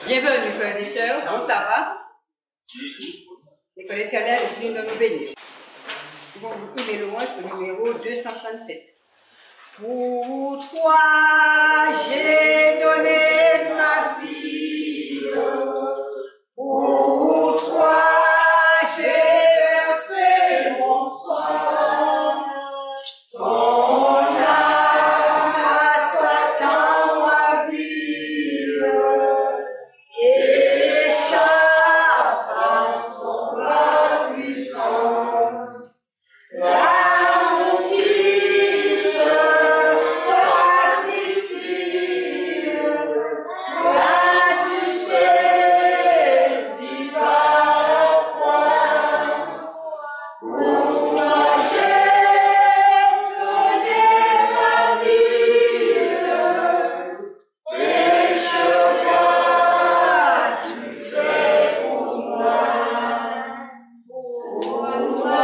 Bienvenue, frères et sœurs, bon, ça va? L'école éternelle est venue de nous bénir. Bon, email louange au numéro 237. Pour toi, j'ai donné ma vie. Pour toi, j'ai versé mon sang. Ton âme à Satan ma vie. Échappe à son bras puissant. L'amour qui se sacrifie, là tu saisis par la foi. Pour toi j'ai donné ma vie, pécheur tu fais pour moi. Pour toi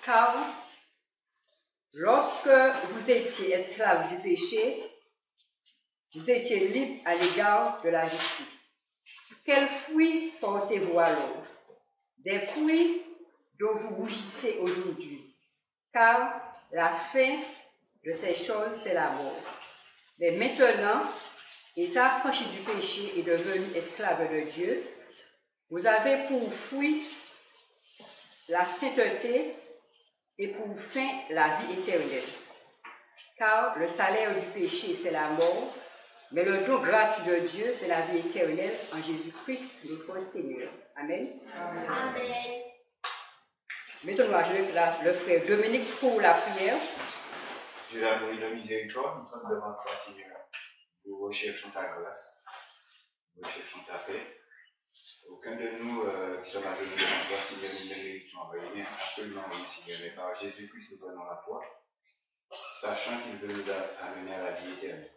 Car lorsque vous étiez esclaves du péché, vous étiez libres à l'égard de la justice. Quels fruits portez-vous alors? Des fruits dont vous rougissez aujourd'hui. Car la fin de ces choses, c'est la mort. Mais maintenant, étant affranchis du péché et devenus esclaves de Dieu, vous avez pour fruit la sainteté et pour fin la vie éternelle. Car le salaire du péché, c'est la mort, mais le don gratuit de Dieu, c'est la vie éternelle en Jésus-Christ, notre Seigneur. Amen. Amen. Mettons-nous à genoux le frère Dominique pour la prière. Dieu d'amour et de miséricorde, nous sommes devant toi, Seigneur. Nous recherchons ta grâce, nous recherchons ta paix, Aucun de nous qui sommes à genoux devant toi, Seigneur, nous ne méritons rien, absolument rien, Seigneur, mais par Jésus-Christ, nous prenons la foi, sachant qu'il veut nous amener à la vie éternelle.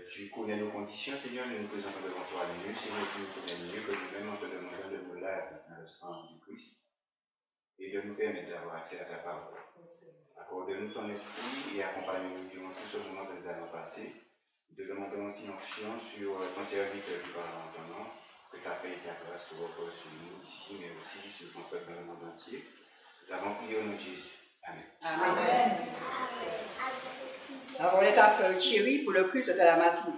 Tu connais nos conditions, Seigneur, nous nous présentons devant toi mieux, Seigneur, tu nous connais mieux que nous-mêmes, on te demandons de nous laver dans le sang du Christ et de nous permettre d'avoir accès à ta parole. Accorde-nous ton esprit et accompagne-nous durant tout ce moment que nous allons passer. Nous te demandons aussi une onction sur ton serviteur qui parle en ton nom, que ta paix et ta grâce se reposent sur nous ici, mais aussi sur ton peuple dans le monde entier. Nous avons prié au nom de Jésus. Amen. Amen. Alors, on est à faire Thierry pour le culte de la matinée.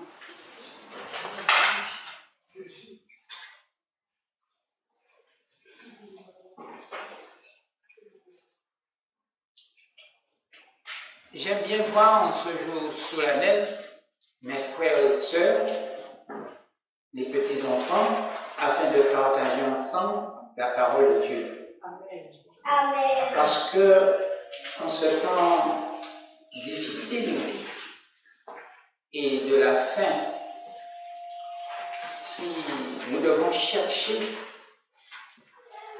J'aime bien voir en ce jour solennel mes frères et sœurs, les petits-enfants, afin de partager ensemble la parole de Dieu. Amen. Parce que en ce temps difficile et de la fin, si nous devons chercher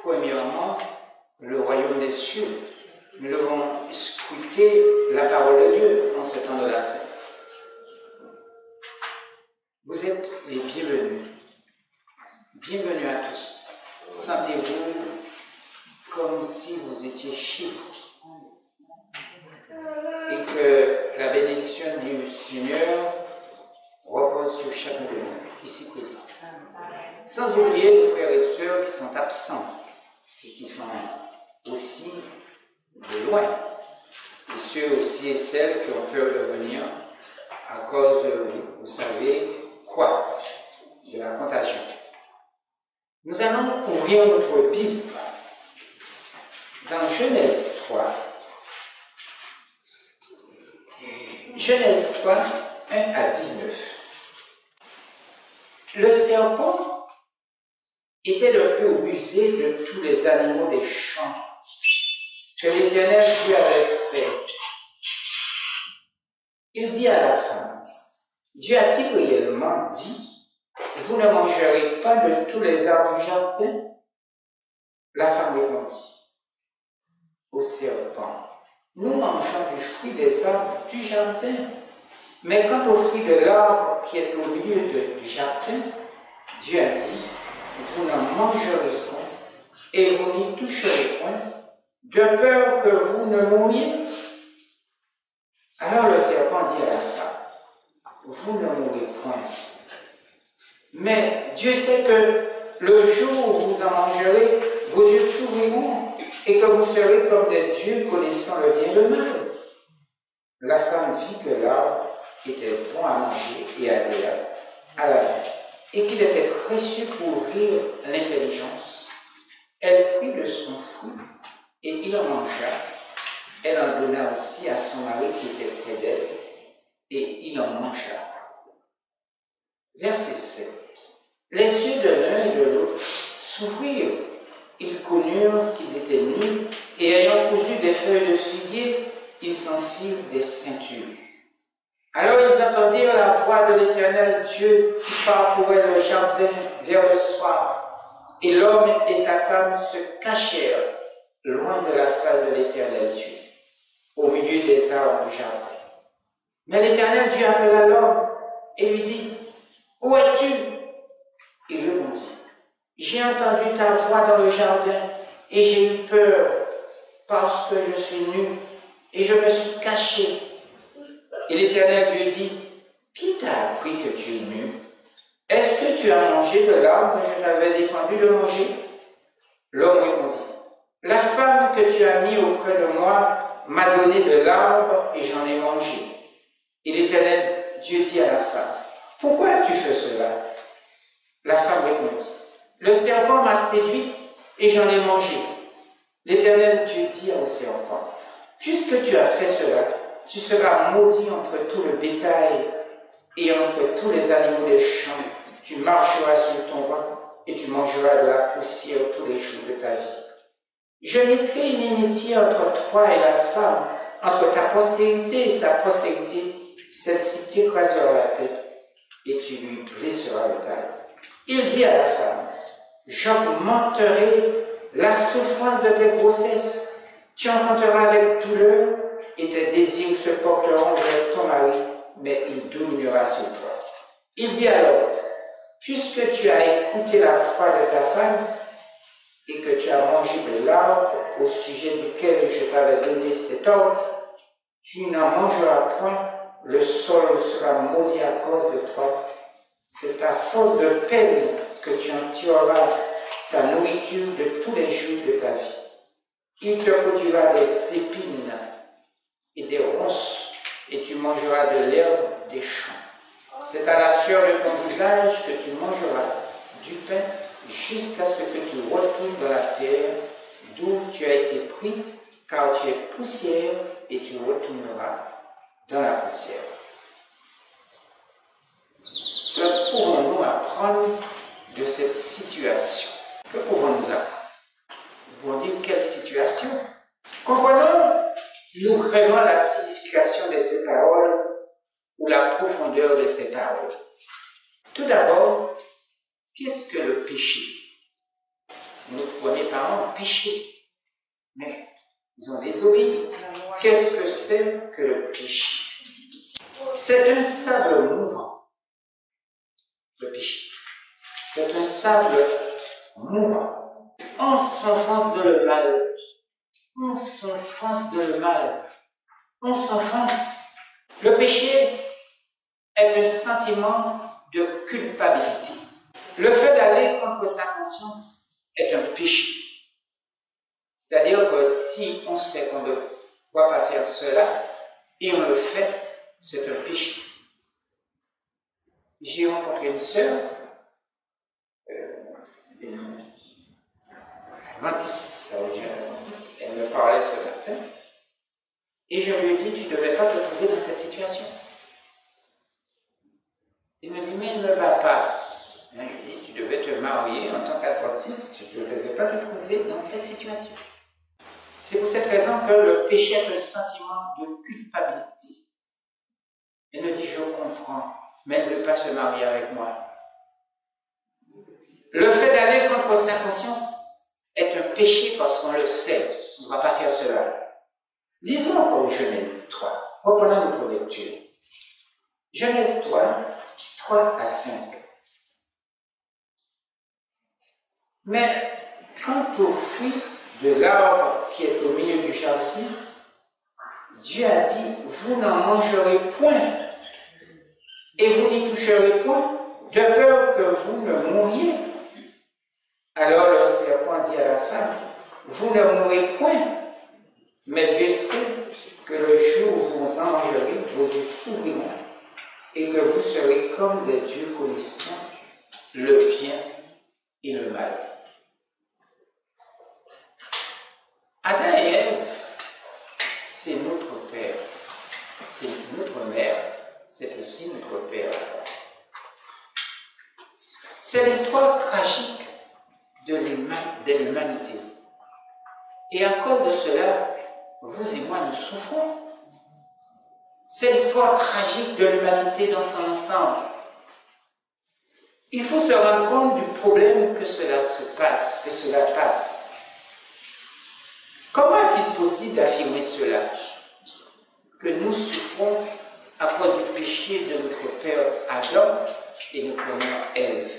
premièrement le royaume des cieux, nous devons écouter la parole de Dieu en ce temps de la fin. Vous êtes les bienvenus. Bienvenue à tous. Sentez-vous comme si vous étiez chez vous. Et que la bénédiction du Seigneur repose sur chacun de nous, ici présent. Sans oublier les frères et sœurs qui sont absents et qui sont aussi de loin. Et ceux aussi et celles qui ont peur de venir à cause de, vous savez quoi, de la contagion. Nous allons ouvrir notre Bible dans Genèse 3. Genèse 3, 1 à 19. Le serpent était le plus rusé de tous les animaux des champs que l'Éternel Dieu avait fait. Il dit à la femme, Dieu a-t-il réellement dit, vous ne mangerez pas de tous les arbres du jardin? La femme répondit au serpent, nous mangeons du fruit des arbres du jardin, mais quant au fruit de l'arbre qui est au milieu du jardin, Dieu a dit, vous n'en mangerez point et vous n'y toucherez point, de peur que vous ne mouriez. Alors le serpent dit à la femme, vous ne mourrez point. Mais Dieu sait que le jour où vous en mangerez, vos yeux s'ouvriront et que vous serez comme des dieux connaissant le bien et le mal. La femme vit que l'arbre était bon à manger et agréable à la vue, et qu'il était précieux pour ouvrir l'intelligence. Elle prit de son fruit et il en mangea. Elle en donna aussi à son mari qui était près d'elle, et il en mangea. Verset 7. Les yeux de l'un et de l'autre s'ouvrirent. Ils connurent qu'ils étaient nus, et ayant cousu des feuilles de figuier, ils s'en firent des ceintures. Alors ils entendirent la voix de l'Éternel Dieu qui parcourait le jardin vers le soir, et l'homme et sa femme se cachèrent loin de la face de l'Éternel Dieu, au milieu des arbres du jardin. Mais l'Éternel Dieu appela l'homme et lui dit, où es-tu? Il répondit, j'ai entendu ta voix dans le jardin et j'ai eu peur parce que je suis nu et je me suis caché. Et l'Éternel Dieu dit, qui t'a appris que tu es nu? Est-ce que tu as mangé de l'arbre que je t'avais défendu de manger? L'homme répondit, la femme que tu as mis auprès de moi m'a donné de l'arbre et j'en ai mangé. Et l'Éternel Dieu dit à la femme, pourquoi as-tu fait cela? La femme répondit, le serpent m'a séduit et j'en ai mangé. L'Éternel Dieu dit au serpent, puisque tu as fait cela, tu seras maudit entre tout le bétail et entre tous les animaux des champs. Tu marcheras sur ton ventre et tu mangeras de la poussière tous les jours de ta vie. Je mettrai une inimitié entre toi et la femme, entre ta postérité et sa postérité. Celle-ci t'écrasera la tête et tu lui blesseras le talon. Il dit à la femme, j'augmenterai la souffrance de tes grossesses. Tu enfanteras avec douleur et tes désirs se porteront vers ton mari, mais il dominera sur toi. Il dit alors, puisque tu as écouté la voix de ta femme et que tu as mangé de l'arbre au sujet duquel je t'avais donné cet ordre, tu n'en mangeras point, le sol sera maudit à cause de toi. C'est à force de peine que tu en tireras ta nourriture de tous les jours de ta vie. Il te produira des épines et des ronces, et tu mangeras de l'herbe des champs. C'est à la sueur de ton visage que tu mangeras du pain jusqu'à ce que tu retournes dans la terre d'où tu as été pris, car tu es poussière et tu retourneras dans la poussière. Que pouvons-nous apprendre de cette situation? Que pouvons-nous apprendre? Nous pouvons dire quelle situation? Comprenons-nous vraiment la signification de ces paroles ou la profondeur de ces paroles? Tout d'abord, qu'est-ce que le péché? Nos premiers parents péchaient, mais ils ont désobéi. Qu'est-ce que c'est que le péché? C'est un sable mouvant. Le péché. C'est un sable mouvant. On s'enfonce dans le mal. On s'enfonce dans le mal. On s'enfonce. Le péché est un sentiment de culpabilité. Le fait d'aller contre sa conscience est un péché. C'est-à-dire que si on sait qu'on ne doit pas faire cela et on le fait, c'est un péché. J'ai rencontré une sœur, une adventiste, ça veut dire adventiste, elle me parlait ce matin, et je lui ai dit, tu ne devais pas te trouver dans cette situation. Il me dit, mais ne va pas. Je lui ai dit, tu devais te marier en tant qu'adventiste, tu ne devais pas te trouver dans cette situation. C'est pour cette raison que le péché est un sentiment de culpabilité. Elle me dit, je comprends, mais elle ne veut pas se marier avec moi. Le fait d'aller contre sa conscience est un péché parce qu'on le sait. On ne va pas faire cela. Lisons encore Genèse 3. Reprenons notre lecture. Genèse 3, 3 à 5. Mais quant au fruit de l'arbre qui est au milieu du jardin, Dieu a dit, vous n'en mangerez point, et vous n'y toucherez point, de peur que vous ne mouriez. Alors le serpent dit à la femme, vous ne mourrez point, mais Dieu sait que le jour où vous en mangerez, vos yeux s'ouvriront, et que vous serez comme des dieux connaissant le bien et le mal. Adam et Ève, c'est notre père, c'est notre mère, c'est aussi notre père. C'est l'histoire tragique de l'humanité. Et à cause de cela, vous et moi, nous souffrons. C'est l'histoire tragique de l'humanité dans son ensemble. Il faut se rendre compte du problème que cela se passe, que cela passe. Comment est-il possible d'affirmer cela? Que nous souffrons à cause du péché de notre père Adam et notre mère Ève.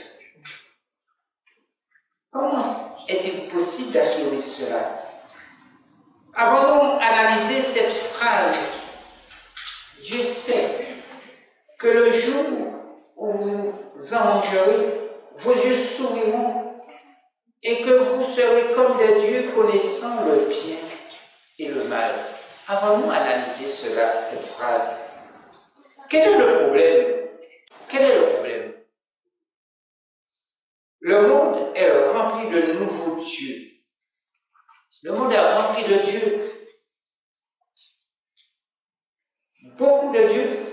Comment est-il possible d'affirmer cela? Avons-nous analysé cette phrase? Dieu sait que le jour où vous en mangerez, vos yeux s'ouvriront et que vous serez comme des dieux connaissant le bien et le mal. Avons-nous analysé cela, cette phrase? Quel est le problème? Quel est le problème? Le monde est rempli de nouveaux dieux. Le monde est rempli de dieux. Beaucoup de dieux.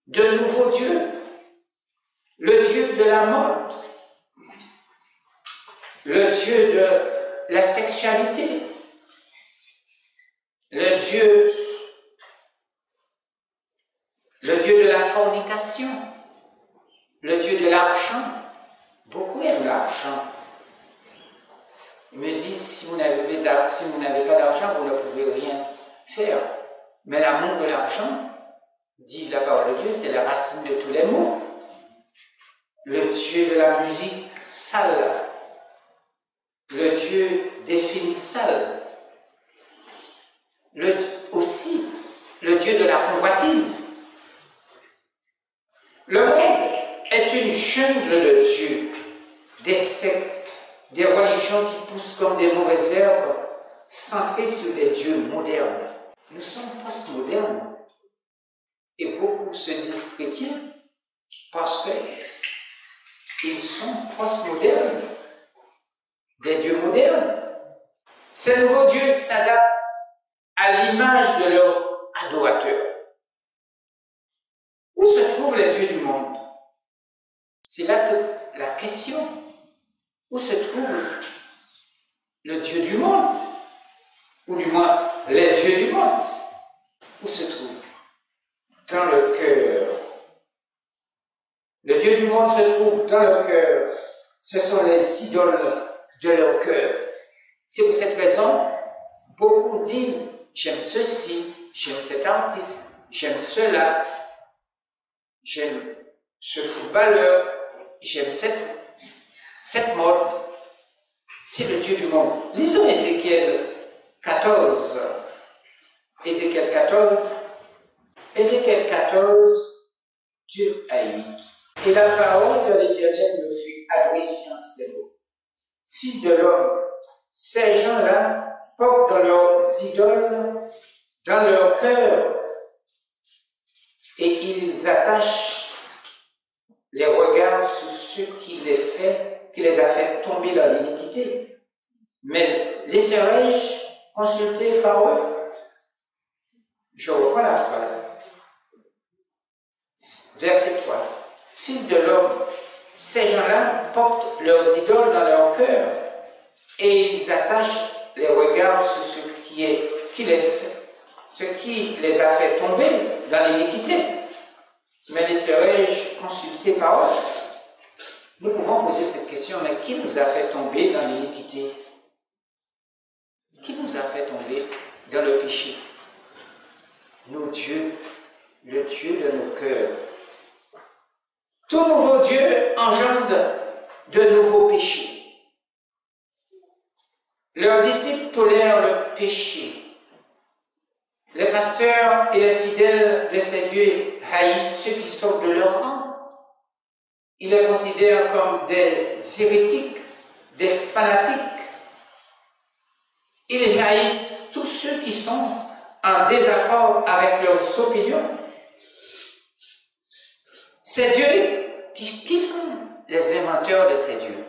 De nouveaux dieux. Le Dieu de la mode. Le Dieu de la sexualité. Le Dieu de la fornication. le Dieu de l'argent. Beaucoup aiment l'argent. Ils me disent, si vous n'avez pas d'argent, vous ne pouvez rien faire. Mais l'amour de l'argent, dit la parole de Dieu, c'est la racine de tous les maux. Le Dieu de la musique sale, le Dieu des films sales, aussi le Dieu de la convoitise. Le monde est une jungle de dieux, des sectes, des religions qui poussent comme des mauvaises herbes, centrées sur des dieux modernes. Nous sommes postmodernes. Et beaucoup se disent chrétiens parce qu'ils sont postmodernes, des dieux modernes. Ces nouveaux dieux s'adaptent à l'image de leurs adorateurs. Où se trouvent les dieux du monde? C'est là toute la question. Où se trouve le Dieu du monde? Ou du moins, les dieux du monde? Où se trouve? Dans le cœur. Le Dieu du monde se trouve dans le cœur. Ce sont les idoles de leur cœur. C'est pour cette raison, beaucoup disent, j'aime ceci, j'aime cet artiste, j'aime cela, j'aime ce footballeur, j'aime cette mode. C'est le Dieu du monde. Lisons Ézéchiel 14. Ézéchiel 14. Ézéchiel 14, Dieu haït. Et la parole de l'Éternel me fut adressée en ces mots. Fils de l'homme, ces gens-là portent dans leurs idoles, dans leur cœur, et ils attachent les regards sur ceux qui les a fait tomber dans l'iniquité. Mais laisserai-je consulter par eux? Je reprends la phrase. Verset 3. Fils de l'homme, ces gens-là portent leurs idoles dans leur cœur et ils attachent les regards sur ce qui les a fait tomber dans l'iniquité. Mais laisserai-je consulter par eux? Nous pouvons poser cette question, mais qui nous a fait tomber dans l'iniquité? Qui nous a fait tomber dans le péché? Nos dieux, le Dieu de nos cœurs. Tout nouveau Dieu engendre de nouveaux péchés. Leurs disciples tolèrent le péché. Les pasteurs et les fidèles de ces dieux haïssent ceux qui sortent de leur rang. Ils les considèrent comme des hérétiques, des fanatiques. Ils haïssent tous ceux qui sont en désaccord avec leurs opinions. Ces dieux, qui sont les inventeurs de ces dieux?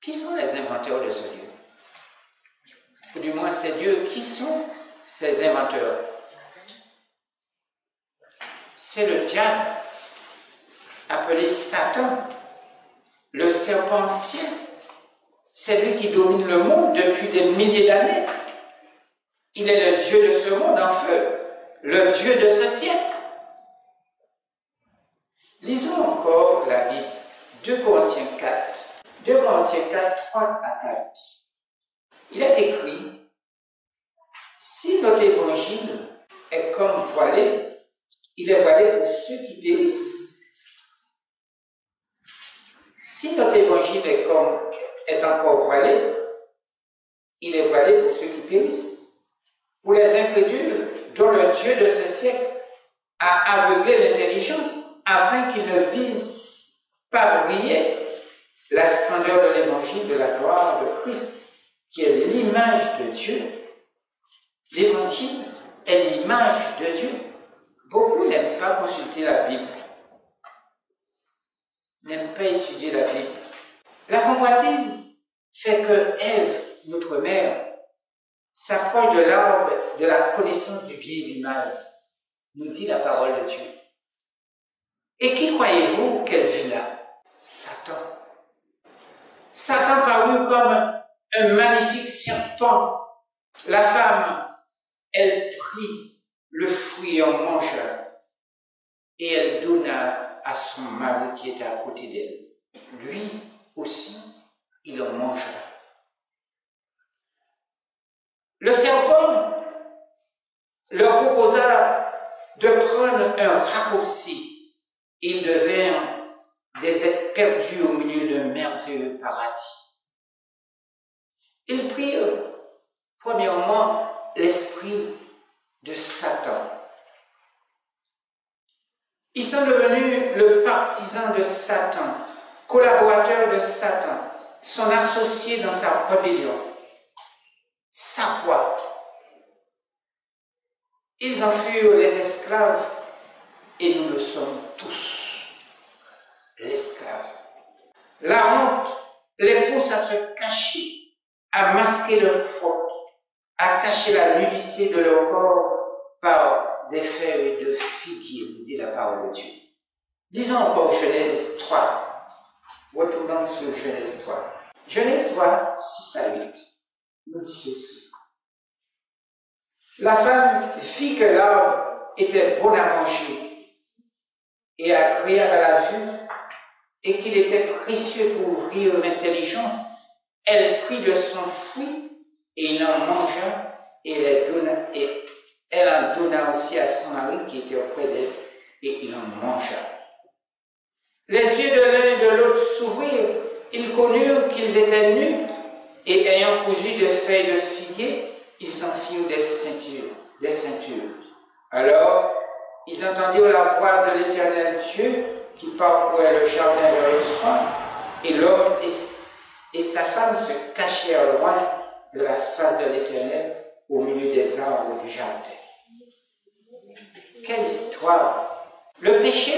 Qui sont les inventeurs de ce Dieu? Ou du moins ces dieux, qui sont ces inventeurs? C'est le diable, appelé Satan, le serpent ancien. C'est lui qui domine le monde depuis des milliers d'années. Il est le Dieu de ce monde en feu, le Dieu de ce siècle. Lisons encore la Bible, 2 Corinthiens 4. 2 Corinthiens 4, 3 à 4. Il est écrit, si notre évangile est comme voilé, il est voilé pour ceux qui périssent. Si notre évangile est encore voilé, il est voilé pour ceux qui périssent. Pour les incrédules dont le Dieu de ce siècle a aveuglé l'intelligence afin qu'ils ne visent pas briller la splendeur de l'évangile de la gloire de Christ, qui est l'image de Dieu. L'évangile est l'image de Dieu. Beaucoup n'aiment pas consulter la Bible, n'aiment pas étudier la Bible. La convoitise fait que Ève, notre mère, s'approche de l'arbre de la connaissance du bien et du mal, nous dit la parole de Dieu. Et qui croyez-vous qu'elle vit là? Satan. Satan parut comme un magnifique serpent. La femme, elle prit le fruit et en mangea, et elle donna à son mari qui était à côté d'elle. Lui aussi, il en mangea. Le serpent leur proposa de prendre un raccourci. Ils devinrent des êtres perdus au milieu d'un merveilleux paradis. Ils prirent premièrement l'esprit de Satan. Ils sont devenus le partisan de Satan, collaborateur de Satan, son associé dans sa rébellion, sa proie. Ils en furent les esclaves et nous le sommes tous, l'esclave. La honte les pousse à se cacher, à masquer leurs fautes, à cacher la nudité de leur corps par des feuilles de figuier, dit la parole de Dieu. Lisons encore Genèse 3. Retournons sur Genèse 3. Genèse 3, 6 à 8, nous dit ceci. La femme vit que l'arbre était bon à manger et agréable à la vue, et qu'il était précieux pour ouvrir l'intelligence. Elle prit de son fruit et il en mangea, et elle en donna aussi à son mari qui était auprès d'elle, et il en mangea. Les yeux de l'un et de l'autre s'ouvrirent, ils connurent qu'ils étaient nus, et ayant cousu des feuilles de figuier, ils s'enfirent des ceintures. Alors, ils entendirent la voix de l'Éternel Dieu qui parcourait le jardin vers le soir, et l'homme et sa femme se cachèrent loin de la face de l'Éternel au milieu des arbres du jardin. Quelle histoire! Le péché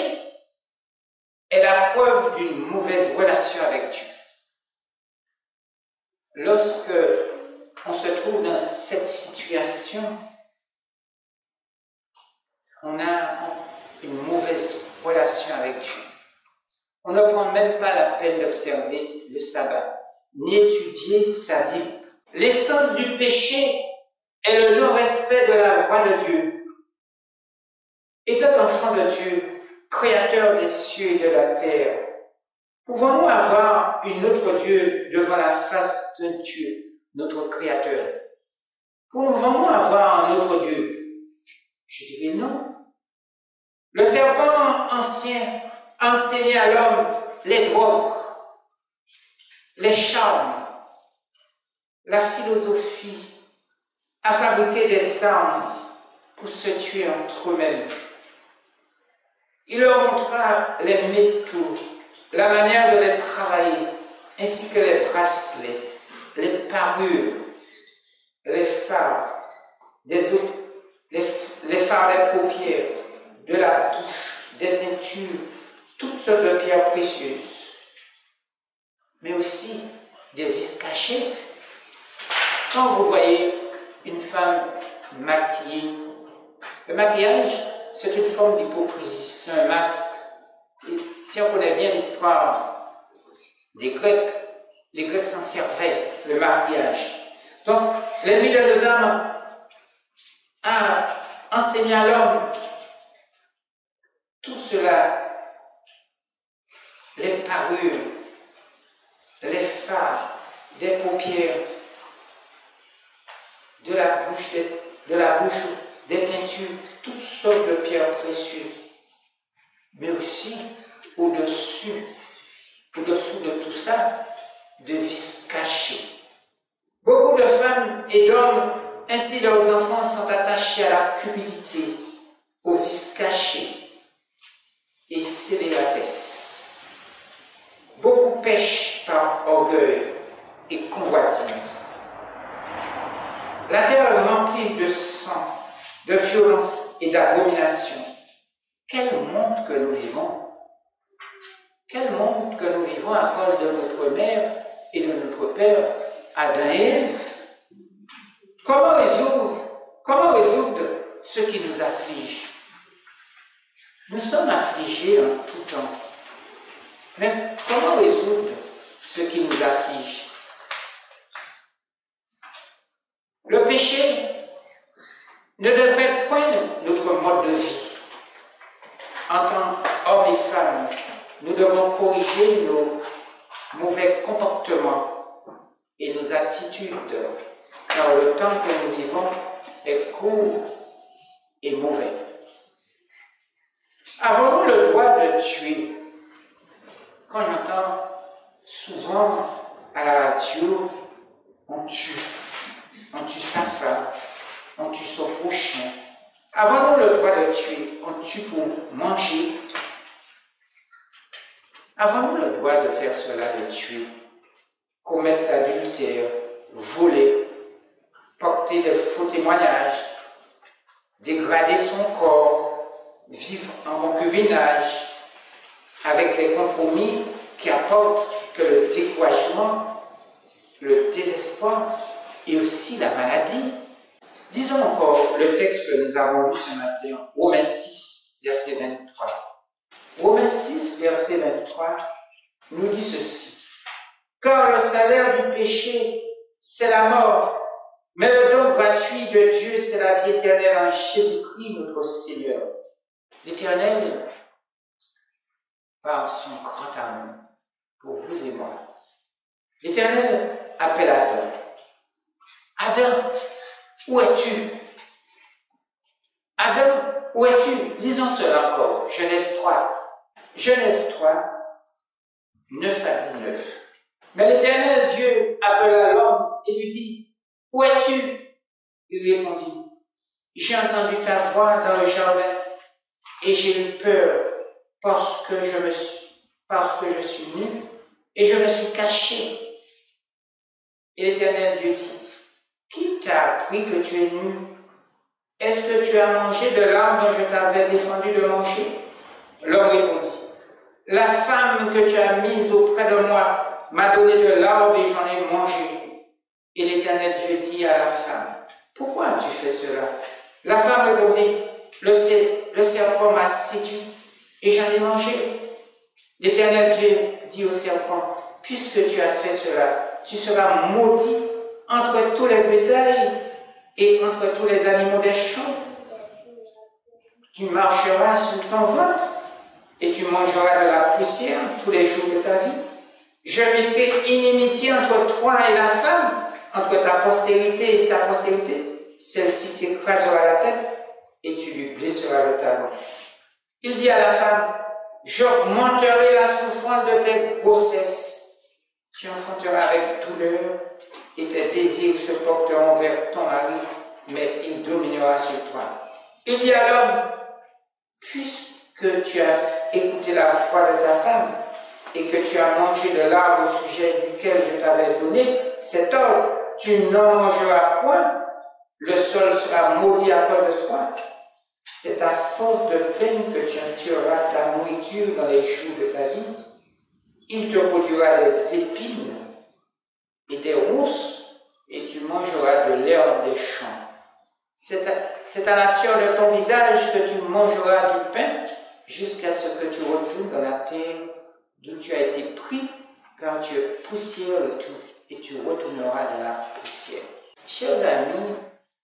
est la preuve d'une mauvaise relation avec Dieu. Lorsque on se trouve dans cette situation, on a une mauvaise relation avec Dieu. On ne prend même pas la peine d'observer le sabbat, ni étudier sa Bible. L'essence du péché est le non-respect de la loi de Dieu. Étant enfant de Dieu, créateur des cieux et de la terre, pouvons-nous avoir un autre Dieu devant la face de Dieu, notre créateur? Pouvons-nous avoir un autre Dieu? Je dirais non. Le serpent ancien enseignait à l'homme les drogues, les charmes, la philosophie, à fabriquer des armes pour se tuer entre eux-mêmes. Il leur montra les métaux, la manière de les travailler, ainsi que les bracelets, les parures, les fards, les fards des paupières, de la bouche, des teintures, toutes sortes de pierres précieuses, mais aussi des vices cachés. Quand vous voyez une femme maquillée, le maquillage, c'est une forme d'hypocrisie, c'est un masque. Et si on connaît bien l'histoire des Grecs, les Grecs s'en servaient, le maquillage. Donc, l'ennemi de nos âmes a enseigné à l'homme tout cela, les parures, les fards, des paupières, de la bouche, des teintures, toutes sortes de pierres précieuses, mais aussi au-dessous de tout ça, de vices cachés. Beaucoup de femmes et d'hommes, ainsi leurs enfants, sont attachés à la cupidité, aux vices cachés et célibataires. Beaucoup pêchent par orgueil et convoitise. La terre est remplie de sang, de violence et d'abomination. Quel monde que nous vivons! Quel monde que nous vivons à cause de notre mère et de notre père, Adam et Ève. Comment résoudre ce qui nous afflige? Nous sommes affligés en tout temps. Mais comment résoudre ce qui nous afflige? Le péché ne devrait point notre mode de vie en tant qu'hommes et femmes nous devons corriger nos mauvais comportements et nos attitudes, car le temps que nous vivons est court et mauvais. Avons-nous le droit de tuer? Quand j'entends souvent à la radio, on tue sa femme, on tue son prochain. Avons-nous le droit de tuer? On tue pour manger. Avons-nous le droit de faire cela, de tuer, commettre l'adultère, voler, porter de faux témoignages, dégrader son corps, vivre en concubinage, avec les compromis qui apportent que le découragement, le désespoir et aussi la maladie? Lisons encore le texte que nous avons lu ce matin, Romains 6, verset 23. Romains 6, verset 23, nous dit ceci. Car le salaire du péché, c'est la mort, mais le don gratuit de Dieu, c'est la vie éternelle en Jésus-Christ, notre Seigneur. L'Éternel, par son grand amour pour vous et moi, l'Éternel appelle Adam. Adam, où es-tu? Adam, où es-tu? Lisons cela encore. Genèse 3. Genèse 3, 9 à 19. Mais l'Éternel Dieu appela l'homme et lui dit, où es-tu? Il lui répondit, j'ai entendu ta voix dans le jardin et j'ai eu peur parce que je suis nu et je me suis caché. Et l'Éternel Dieu dit, qui t'a appris que tu es nu? Est-ce que tu as mangé de l'arbre dont je t'avais défendu de manger? L'homme répondit, la femme que tu as mise auprès de moi m'a donné de l'arbre et j'en ai mangé. Et l'Éternel Dieu dit à la femme, pourquoi as-tu fait cela? La femme répondit, le serpent m'a séduit et j'en ai mangé. L'Éternel Dieu dit au serpent, puisque tu as fait cela, tu seras maudit entre tous les bétails et entre tous les animaux des champs. Tu marcheras sur ton ventre et tu mangeras de la poussière tous les jours de ta vie. Je mettrai inimitié entre toi et la femme, entre ta postérité et sa postérité. Celle-ci t'écrasera la tête et tu lui blesseras le talon. Il dit à la femme, j'augmenterai la souffrance de tes grossesses. Tu enfanteras avec douleur et tes désirs se porteront vers ton mari, mais il dominera sur toi. Il dit à l'homme, puisque tu as écouté la voix de ta femme et que tu as mangé de l'arbre au sujet duquel je t'avais donné cet ordre, tu n'en mangeras point, le sol sera maudit à cause de toi. C'est à force de peine que tu en tueras ta nourriture dans les jours de ta vie. Il te produira des épines et des rousses, et tu mangeras de l'herbe des champs. C'est à la sueur de ton visage que tu mangeras du pain, jusqu'à ce que tu retournes dans la terre d'où tu as été pris, car tu es poussière et tu retourneras dans la poussière. Chers amis,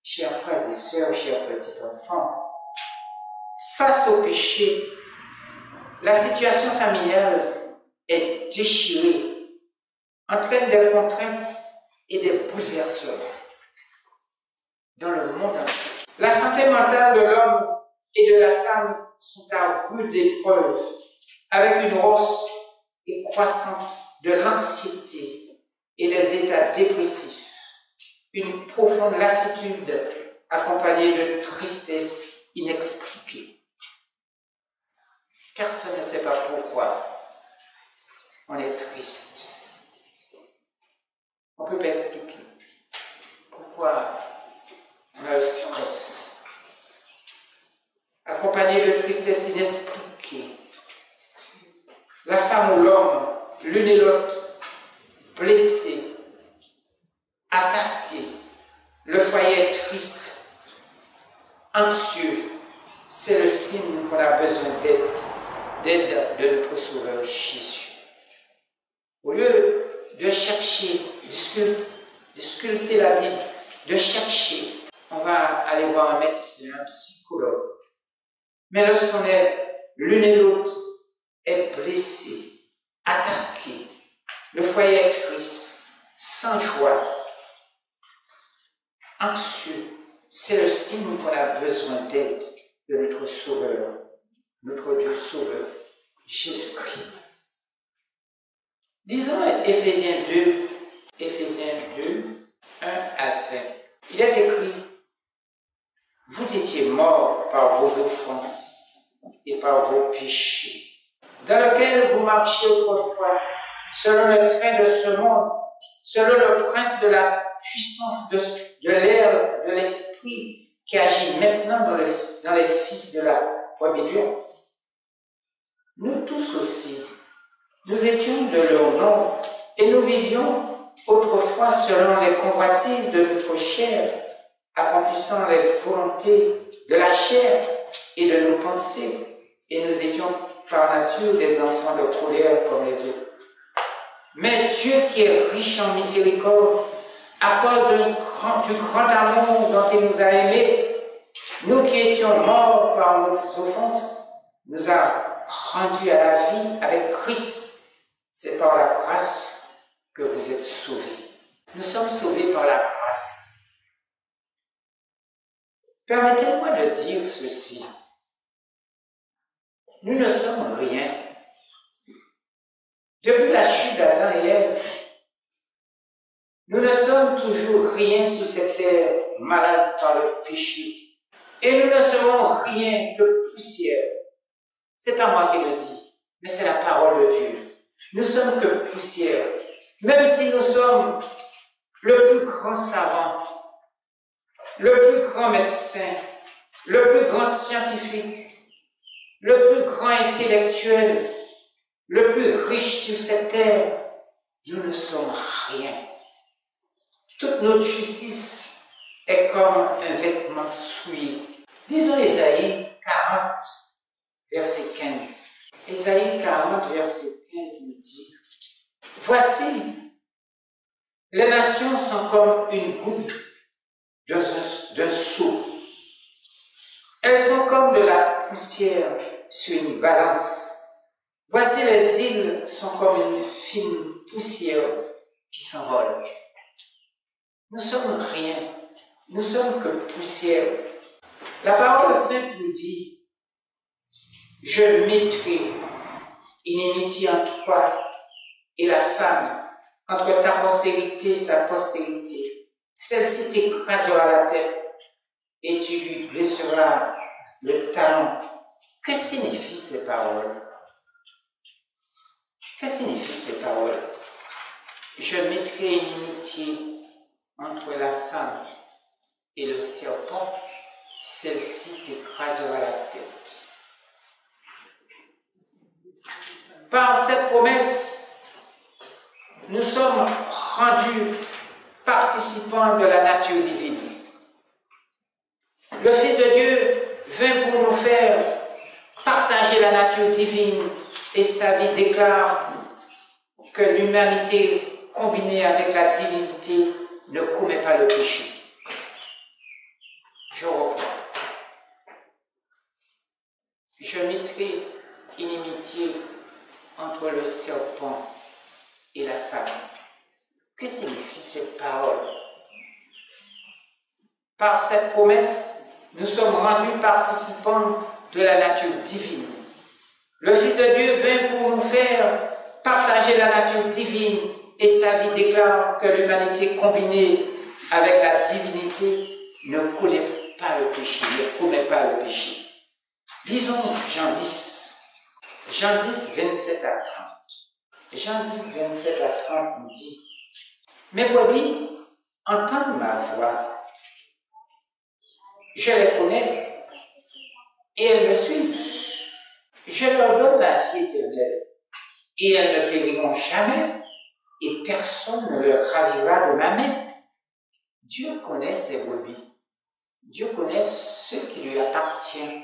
chers frères et sœurs, chers petits enfants, face au péché, la situation familiale est déchirée, entraîne des contraintes et des bouleversements dans le monde entier. La santé mentale de l'homme et de la femme sont à rude épreuve, avec une hausse croissante de l'anxiété et des états dépressifs, une profonde lassitude accompagnée de tristesse inexpliquée. Personne ne sait pas pourquoi on est triste. On peut pas expliquer pourquoi on a le stress, accompagné de tristesse inexpliquée. La femme ou l'homme, l'une et l'autre, blessés, attaqués, le foyer est triste, anxieux. C'est le signe qu'on a besoin d'aide de notre Sauveur Jésus. Au lieu de chercher, de sculpter la Bible, de chercher, on va aller voir un médecin, un psychologue. Mais lorsqu'on est l'une et l'autre est blessé, attaqué, le foyer est triste, sans joie, anxieux, c'est le signe qu'on a besoin d'aide de notre Sauveur, notre Dieu Sauveur, Jésus-Christ. Lisons Éphésiens 2, 1 à 5. Il est écrit: vous étiez morts par vos offenses et par vos péchés, dans lesquels vous marchiez autrefois, selon le train de ce monde, selon le prince de la puissance de l'air de l'esprit qui agit maintenant dans les fils de la rébellion. Nous tous aussi, nous étions de leur nom et nous vivions autrefois selon les convoitises de notre chair, accomplissant les volontés de la chair et de nos pensées, et nous étions par nature des enfants de colère comme les autres. Mais Dieu qui est riche en miséricorde, à cause du grand amour dont il nous a aimés, nous qui étions morts par nos offenses, nous a rendus à la vie avec Christ. C'est par la grâce que vous êtes sauvés. Nous sommes sauvés par la grâce. Permettez-moi de dire ceci. Nous ne sommes rien. Depuis la chute d'Adam et Ève, nous ne sommes toujours rien sur cette terre malade par le péché. Et nous ne serons rien que poussière. C'est pas moi qui le dis, mais c'est la parole de Dieu. Nous sommes que poussière. Même si nous sommes le plus grand savant, le plus grand médecin, le plus grand scientifique, le plus grand intellectuel, le plus riche sur cette terre, nous ne sommes rien. Toute notre justice est comme un vêtement souillé. Lisons Ésaïe 40, verset 15. Ésaïe 40, verset 15 nous dit: voici, les nations sont comme une goutte d'un seau. Elles sont comme de la poussière sur une balance. Voici, les îles sont comme une fine poussière qui s'envole. Nous sommes rien, nous sommes que poussière. La parole sainte nous dit: je mettrai inimitié entre toi et la femme, entre ta postérité et sa postérité. Celle-ci t'écrasera la tête et tu lui blesseras le talon. Que signifient ces paroles? Que signifient ces paroles? Je mettrai inimitié entre la femme et le serpent, celle-ci t'écrasera la tête. Par cette promesse, nous sommes rendus participants de la nature divine. Le Fils de Dieu vint pour nous faire partager la nature divine et sa vie déclare que l'humanité combinée avec la divinité ne commet pas le péché. Je reprends. Je mettrai inimitié entre le serpent et la femme. Que signifie cette parole? Par cette promesse, nous sommes rendus participants de la nature divine. Le Fils de Dieu vint pour nous faire partager la nature divine et sa vie déclare que l'humanité combinée avec la divinité ne connaît pas le péché, ne commet pas le péché. Lisons Jean 10. Jean 10, 27 à 30. Jean 10, 27 à 30 nous dit: mes brebis entendent ma voix. Je les connais et elles me suivent. Je leur donne la vie éternelle et elles ne périront jamais et personne ne leur ravira de ma main. Dieu connaît ses brebis. Dieu connaît ceux qui lui appartiennent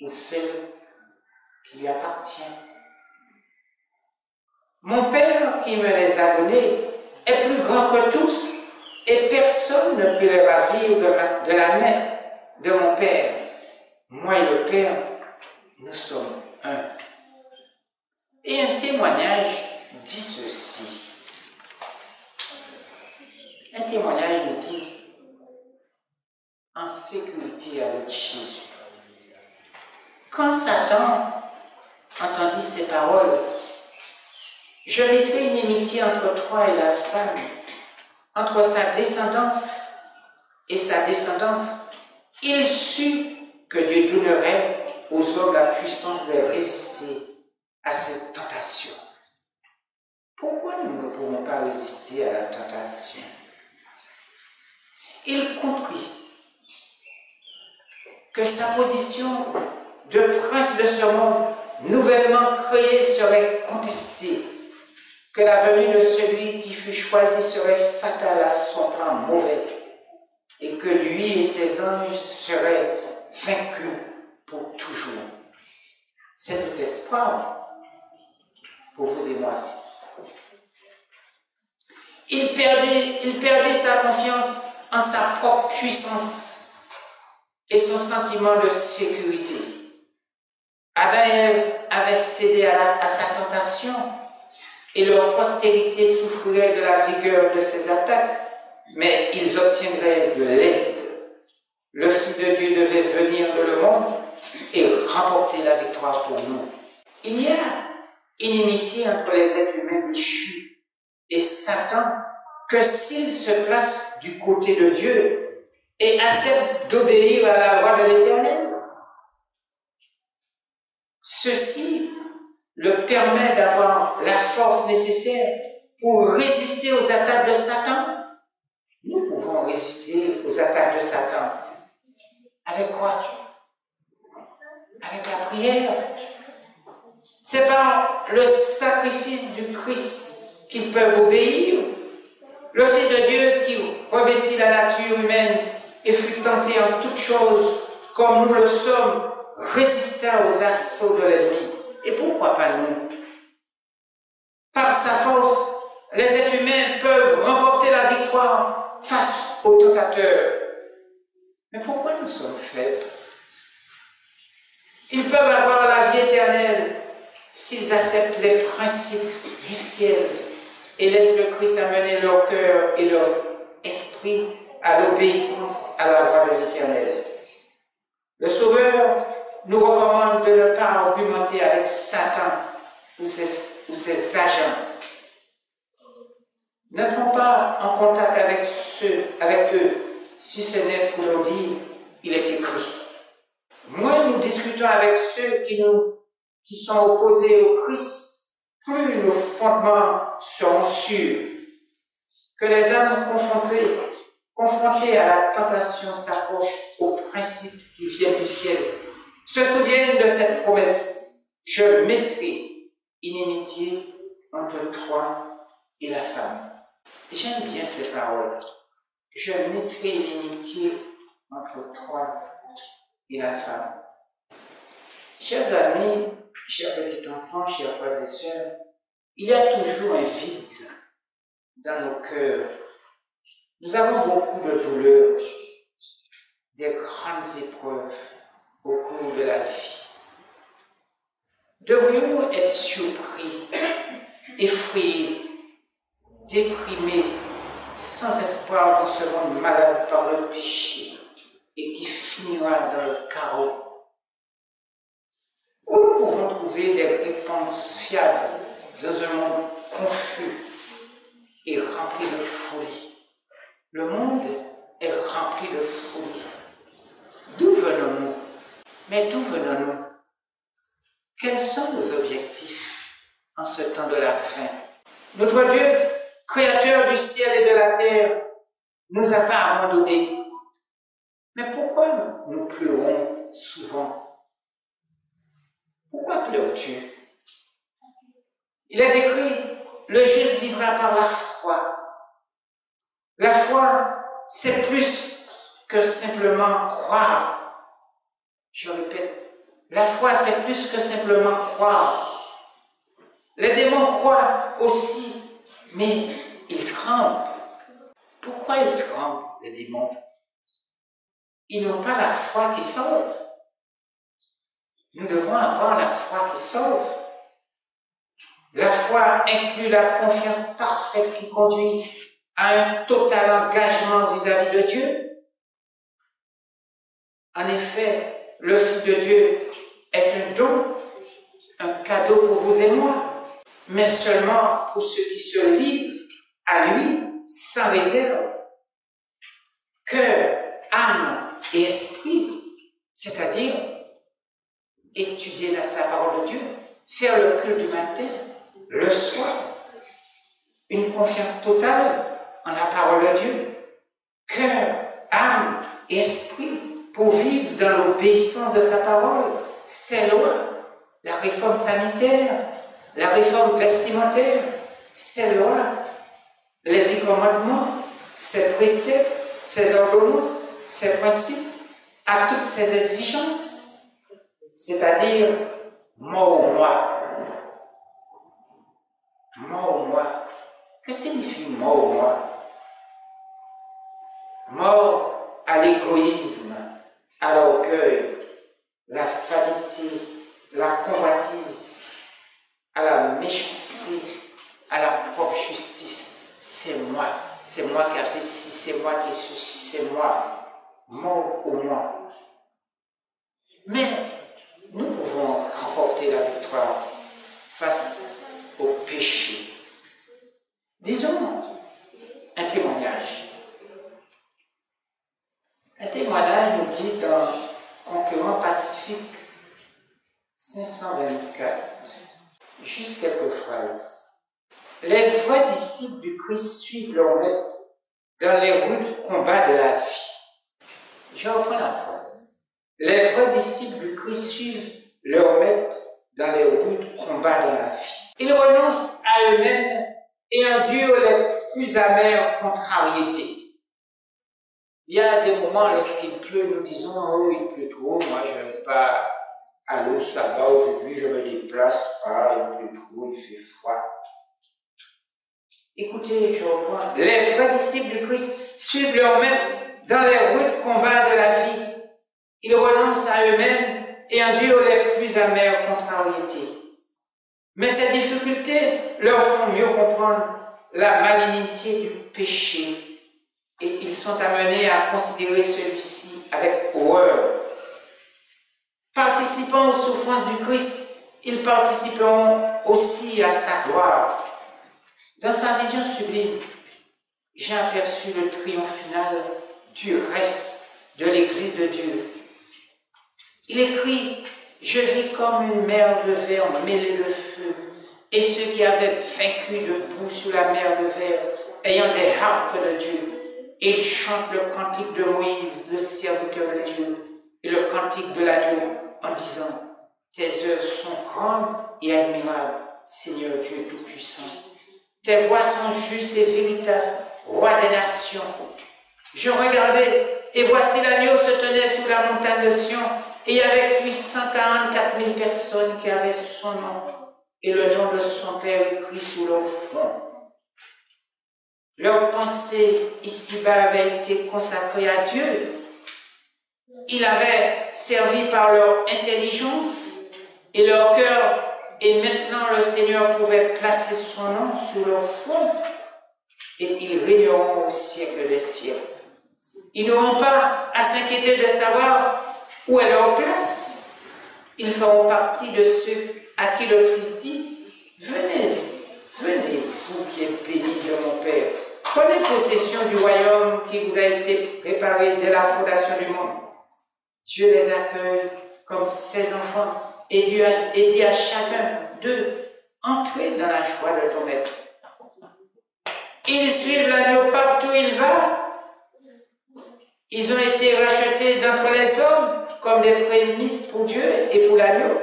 ou celles qui lui appartiennent. Mon Père qui me les a donnés est plus grand que tous et personne ne peut les ravir de la main de mon Père. Moi et le Père, nous sommes un. Et un témoignage dit ceci. Un témoignage nous dit en sécurité avec Jésus. Quand Satan entendit ces paroles, je mettrai une inimitié entre toi et la femme, entre sa descendance et sa descendance. Il sut que Dieu donnerait aux hommes la puissance de résister à cette tentation. Pourquoi nous ne pouvons pas résister à la tentation? Il comprit que sa position de prince de ce monde nouvellement créé serait contestée, que la venue de celui qui fut choisi serait fatale à son plan mauvais, et que lui et ses anges seraient vaincus pour toujours. C'est notre espoir pour vous et moi. Il perdait sa confiance en sa propre puissance et son sentiment de sécurité. Adam et Ève avaient cédé à sa tentation et leur postérité souffrirait de la vigueur de ses attaques, mais ils obtiendraient de l'aide. Le Fils de Dieu devait venir dans le monde et remporter la victoire pour nous. Il y a une inimitié entre les êtres humains déchus et Satan que s'il se place du côté de Dieu et accepte d'obéir à la loi de l'Éternel. Ceci le permet d'avoir la force nécessaire pour résister aux attaques de Satan. Nous pouvons résister aux attaques de Satan. Avec quoi? Avec la prière. C'est par le sacrifice du Christ qu'ils peuvent obéir. Le Fils de Dieu qui revêtit la nature humaine et fut tenté en toutes choses, comme nous le sommes, résista aux assauts de l'ennemi. Et pourquoi pas nous? Par sa force, les êtres humains peuvent remporter la victoire face aux tentateurs. Mais pourquoi nous sommes faibles? Ils peuvent avoir la vie éternelle s'ils acceptent les principes du ciel et laissent le Christ amener leur cœur et leur esprit à l'obéissance à la loi de l'Éternel. Le Sauveur nous recommande de ne pas argumenter avec Satan ou ses agents. N'entrons pas en contact avec eux, si ce n'est pour nous dire « il est écrit ». Moins nous discutons avec ceux qui sont opposés au Christ, plus nos fondements seront sûrs. Que les âmes confrontées à la tentation s'approchent aux principes qui viennent du ciel, se souviennent de cette promesse. Je mettrai une inimitié entre toi et la femme. J'aime bien ces paroles. Je mettrai une inimitié entre toi et la femme. Chers amis, chers petits enfants, chers frères et sœurs, il y a toujours un vide dans nos cœurs. Nous avons beaucoup de douleurs, des grandes épreuves au cours de la vie. Devrions-nous être surpris, effrayés, déprimés, sans espoir dans ce monde malade par le péché et qui finira dans le chaos? Où nous pouvons trouver des réponses fiables dans un monde confus et rempli de folie? Le monde est rempli de folie. D'où venons-nous? Mais d'où venons-nous? Quels sont nos objectifs en ce temps de la fin? Notre Dieu, créateur du ciel et de la terre, nous a pas abandonnés. Mais pourquoi nous pleurons souvent? Pourquoi pleures-tu? Il est écrit, le juste vivra par la foi. La foi, c'est plus que simplement croire. Je répète, la foi, c'est plus que simplement croire. Les démons croient aussi, mais ils tremblent. Pourquoi ils tremblent, les démons? Ils n'ont pas la foi qui sauve. Nous devons avoir la foi qui sauve. La foi inclut la confiance parfaite qui conduit à un total engagement vis-à-vis de Dieu. En effet, le Fils de Dieu est un don, un cadeau pour vous et moi, mais seulement pour ceux qui se livrent à lui sans réserve. Cœur, âme et esprit, c'est-à-dire étudier sa parole de Dieu, faire le culte du matin, le soir, une confiance totale en la parole de Dieu, cœur, âme et esprit, pour vivre dans l'obéissance de sa parole, ses lois, la réforme sanitaire, la réforme vestimentaire, ses lois, les 10 commandements, ses préceptes, ses ordonnances, ses principes, à toutes ses exigences, c'est-à-dire mort ou moi. Mort ou moi. Que signifie mort ou moi? Mort à l'égoïsme, à l'orgueil, la vanité, la convoitise, à la méchanceté, à la propre justice. C'est moi qui a fait ci, c'est moi qui ai ceci, c'est moi. Mort au moi. Mais nous pouvons remporter la victoire face au péché. Disons un témoignage. Un témoignage nous dit dans Concurrent Pacifique 524, juste quelques phrases. Les vrais disciples du Christ suivent leur maître dans les rudes combats de la vie. Je reprends la phrase. Les vrais disciples du Christ suivent leur maître dans les rudes combats de la vie. Ils renoncent à eux-mêmes et endurent les plus amères contrariétés. Il y a des moments lorsqu'il pleut, nous disons, oh, il pleut trop, moi je ne vais pas aller au sabbat aujourd'hui, je me déplace pas, il pleut trop, il fait froid. Écoutez, je reprends. Les vrais disciples du Christ suivent leur maître dans les rudes combats de la vie. Ils renoncent à eux-mêmes et endurent les plus amères contrariétés. Mais ces difficultés leur font mieux comprendre la malignité du péché et ils sont amenés à considérer celui-ci avec horreur. Participant aux souffrances du Christ, ils participeront aussi à sa gloire. Dans sa vision sublime, j'ai aperçu le triomphe final du reste de l'Église de Dieu. Il écrit « Je vis comme une mer de verre mêlée de feu, et ceux qui avaient vaincu debout sur la mer de verre, ayant des harpes de Dieu, et ils chantent le cantique de Moïse, le serviteur de Dieu, et le cantique de l'agneau, en disant « Tes œuvres sont grandes et admirables, Seigneur Dieu Tout-Puissant. Tes voies sont justes et véritables, roi des nations. » Je regardais, et voici l'agneau se tenait sur la montagne de Sion, et avec lui 144 000 personnes qui avaient son nom, et le nom de son Père écrit sur leur front. Leur pensée ici-bas avait été consacrée à Dieu. Ils avaient servi par leur intelligence et leur cœur, et maintenant le Seigneur pouvait placer son nom sur leur front, et ils régneront au siècle des siècles. Ils n'auront pas à s'inquiéter de savoir où est leur place. Ils feront partie de ceux à qui le Christ dit « Venez, venez, vous qui êtes bénis de mon Père. Prenez possession du royaume qui vous a été préparé dès la fondation du monde. » Dieu les accueille comme ses enfants et Dieu dit à chacun d'eux « Entrez dans la joie de ton maître. » Ils suivent l'agneau partout où il va. Ils ont été rachetés d'entre les hommes comme des prémices pour Dieu et pour l'agneau.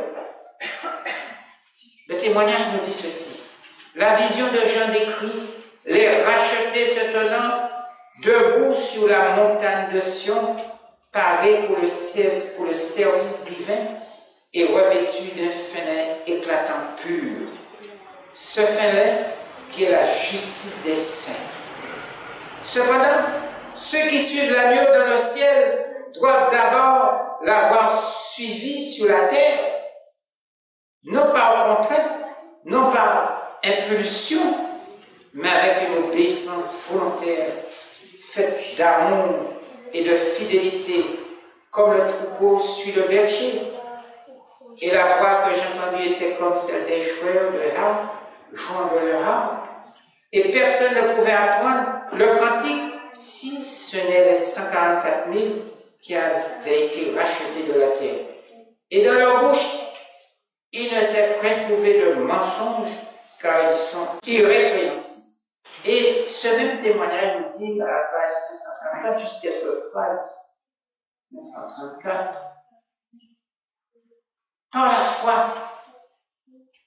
Le témoignage nous dit ceci. La vision de Jean décrit les rachetés se tenant debout sur la montagne de Sion, parés pour le service divin et revêtus d'un fin lin éclatant pur. Ce fin lin qui est la justice des saints. Cependant, ceux qui suivent l'agneau dans le ciel doivent d'abord l'avoir suivi sur la terre, non par contrainte, non par impulsion, mais avec une obéissance volontaire, faite d'amour et de fidélité, comme le troupeau suit le berger. Et la voix que j'ai entendue était comme celle des joueurs de harpe, jouant de leur harpe. Et personne ne pouvait apprendre le cantique si ce n'est les 144 000 qui avaient été rachetés de la terre. Et dans leur bouche, il ne s'est point trouvé de mensonge, car ils sont irrépréhensibles. Et ce même témoignage nous dit à la page 534, juste quelques phrases, 534. Par la foi,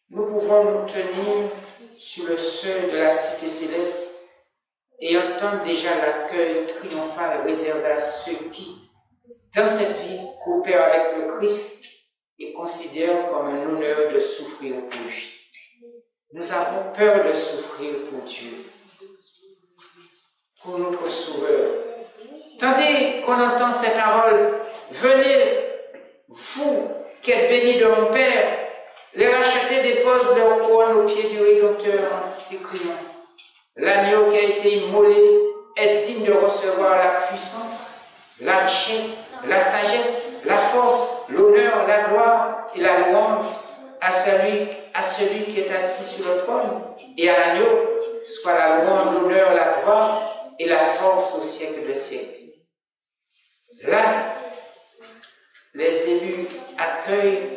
nous pouvons nous tenir sur le seuil de la cité céleste et entendre déjà l'accueil triomphal réservé à ceux qui, dans cette vie, coopèrent avec le Christ et considèrent comme un honneur de souffrir pour lui. Nous avons peur de souffrir pour Dieu, pour notre Sauveur. Tandis qu'on entend ces paroles, venez, vous qui êtes bénis de mon Père, les rachetés déposent leur couronne aux pieds du Rédempteur en s'écriant: l'agneau qui a été immolé est digne de recevoir la puissance, la richesse, la sagesse, la force, l'honneur, la gloire et la louange à celui qui est assis sur le trône et à l'agneau, soit la louange, l'honneur, la gloire et la force au siècle des siècles. Là, les élus accueillent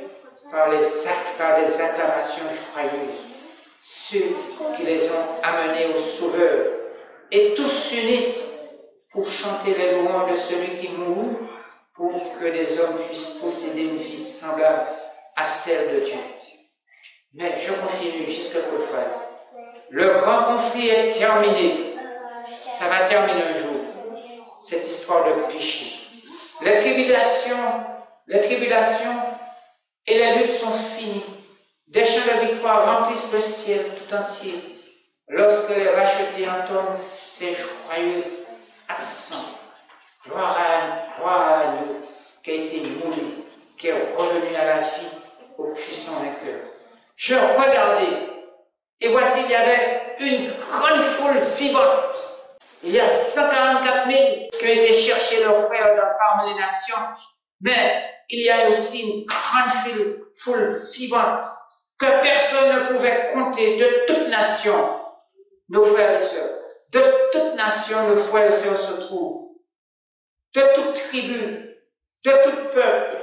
par des acclamations joyeuses ceux qui les ont amenés au Sauveur, et tous s'unissent pour chanter les louanges de celui qui mourut pour que les hommes puissent posséder une vie semblable à celle de Dieu. Mais je continue juste quelques phrases. Le grand conflit est terminé. Ça va terminer un jour, cette histoire de péché. Les tribulations et les luttes sont finies. Des chants de victoire remplissent le ciel tout entier lorsque les rachetés entendent ces joyeux accents. Gloire à nous qui a été moulé, qui est revenu à la vie au puissant vainqueur. Je regardais et voici il y avait une grande foule vivante. Il y a 144 000 qui ont été chercher leurs frères parmi les nations, mais il y a aussi une grande foule vivante que personne ne pouvait compter, de toute nation, nos frères et sœurs. De toute nation, nos frères et sœurs se trouvent. De toute tribu, de tout peuple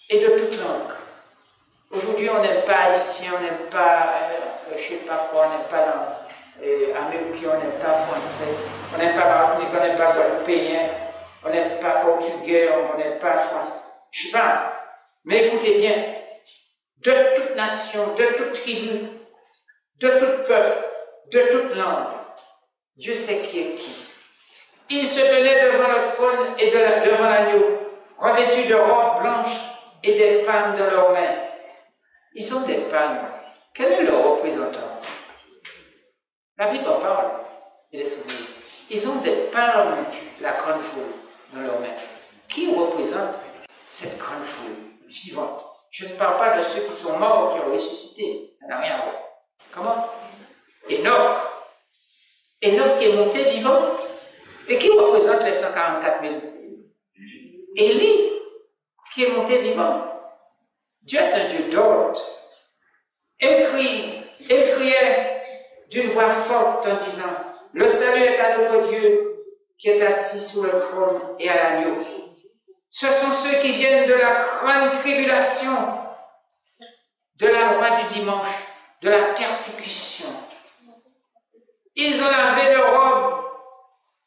et de toute langue. Aujourd'hui, on n'aime pas haïtien, on n'aime pas, je ne sais pas quoi, on n'aime pas américain, on n'aime pas français, on n'aime pas martinique, on n'aime pas guadeloupéen, on n'aime pas portugais, on n'aime pas français. Je ne sais pas. Mais écoutez bien, de toute nation, de toute tribu, de tout peuple, de toute langue, Dieu sait qui est qui. Ils se tenaient devant le trône et devant l'agneau, revêtus de robes blanches et des palmes dans leurs mains. Ils ont des palmes. Quel est leur représentant? La Bible en parle. Ils ont des palmes, la grande foule, dans leurs mains. Qui représente cette grande foule vivante? Je ne parle pas de ceux qui sont morts, qui ont ressuscité. Ça n'a rien à voir. Comment? Enoch qui est monté vivant. Et qui représente les 144 000? Élie, qui est monté vivant. Dieu est un Dieu d'ordre. Il criait d'une voix forte en disant: le salut est à notre Dieu qui est assis sur le trône et à l'agneau. Ce sont ceux qui viennent de la grande tribulation, de la loi du dimanche, de la persécution. Ils ont lavé leurs robes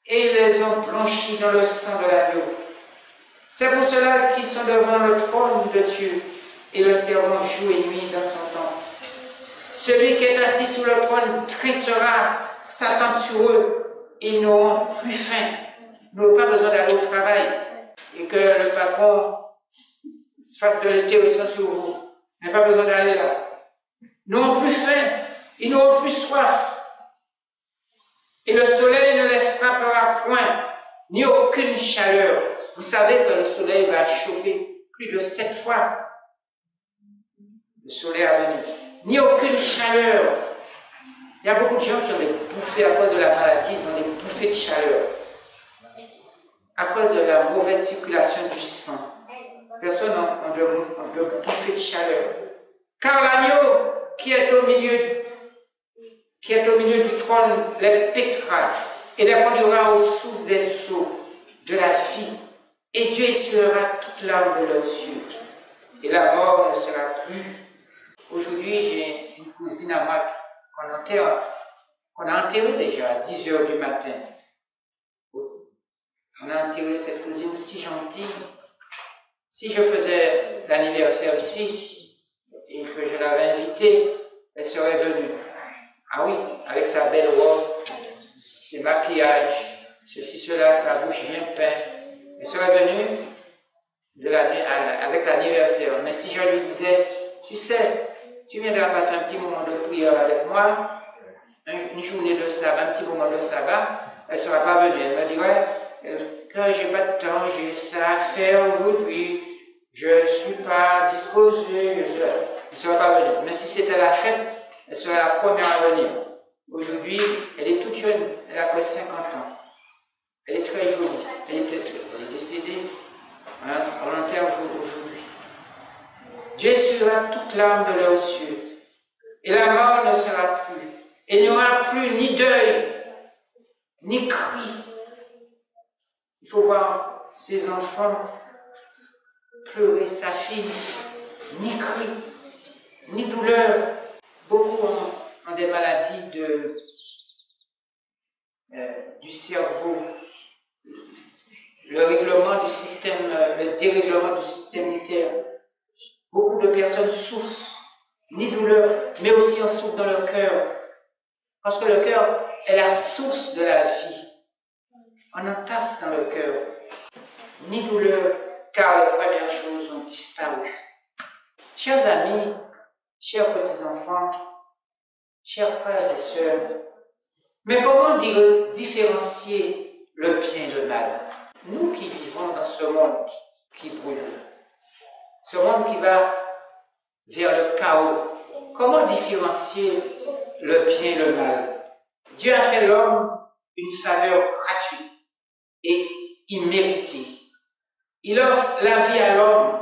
et les ont blanchis dans le sang de l'agneau. C'est pour cela qu'ils sont devant le trône de Dieu et le servant jour et nuit dans son temple. Celui qui est assis sur le trône dressera Satan sur eux. Ils n'auront plus faim. Ils n'auront pas besoin d'aller au travail et que le patron fasse de l'intéressant sur vous. Ils n'ont pas besoin d'aller là. Ils n'auront plus faim. Ils n'auront plus soif. Et le soleil ne les frappera point, ni aucune chaleur. Vous savez que le soleil va chauffer plus de 7 fois. Le soleil a venu. Ni aucune chaleur, Il y a beaucoup de gens qui ont des bouffées à cause de la maladie, ils ont des bouffées de chaleur. À cause de la mauvaise circulation du sang. Personne n'a de bouffées de chaleur. Car l'agneau qui est au milieu du trône les pétera et les conduira au souffle des eaux de la vie. Et Dieu essuiera toute larme de leurs yeux. Et la mort ne sera plus. Aujourd'hui, j'ai une cousine à moi qu'on a enterrée déjà à 10 h du matin. On a enterré cette cousine si gentille. Si je faisais l'anniversaire ici et que je l'avais invitée, elle serait venue. Ah oui, avec sa belle robe, ses maquillages, ceci, cela, sa bouche bien peinte. Elle serait venue avec l'anniversaire. Mais si je lui disais, tu sais, tu viendras passer un petit moment de prière avec moi, une journée de sabbat, un petit moment de sabbat, elle ne sera pas venue. Elle me dirait que j'ai pas de temps, j'ai ça à faire aujourd'hui, je ne suis pas disposée, elle ne sera pas venue. Mais si c'était la fête, elle serait la première à venir. Aujourd'hui, elle est toute jeune, elle a que 50 ans. Elle est très jolie, elle est décédée, on l'enterre aujourd'hui. Dieu essuiera toute larme de leurs yeux, et la mort ne sera plus. Et il n'y aura plus ni deuil, ni cri. Il faut voir ses enfants pleurer, sa fille, ni cri, ni douleur. Beaucoup ont des maladies du cerveau, le dérèglement du système immunitaire. Beaucoup de personnes souffrent, ni douleur, mais aussi on souffre dans le cœur. Parce que le cœur est la source de la vie. On entasse dans le cœur. Ni douleur, car les premières choses ont disparu. Chers amis, chers petits-enfants, chers frères et sœurs, mais comment différencier le bien et le mal? Nous qui vivons dans ce monde qui brûle, ce monde qui va vers le chaos, comment différencier le bien et le mal? Dieu a fait l'homme une faveur gratuite et imméritée. Il offre la vie à l'homme,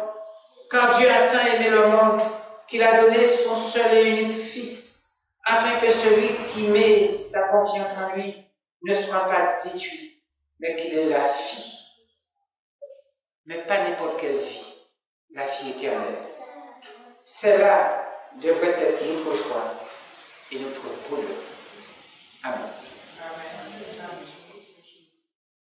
car Dieu a tant aimé le monde qu'il a donné son seul et unique Fils, afin que celui qui met sa confiance en lui ne soit pas détruit, mais qu'il ait la vie. Mais pas n'importe quelle vie, la vie éternelle. Celle-là devrait être notre joie et notre bonheur. Amen.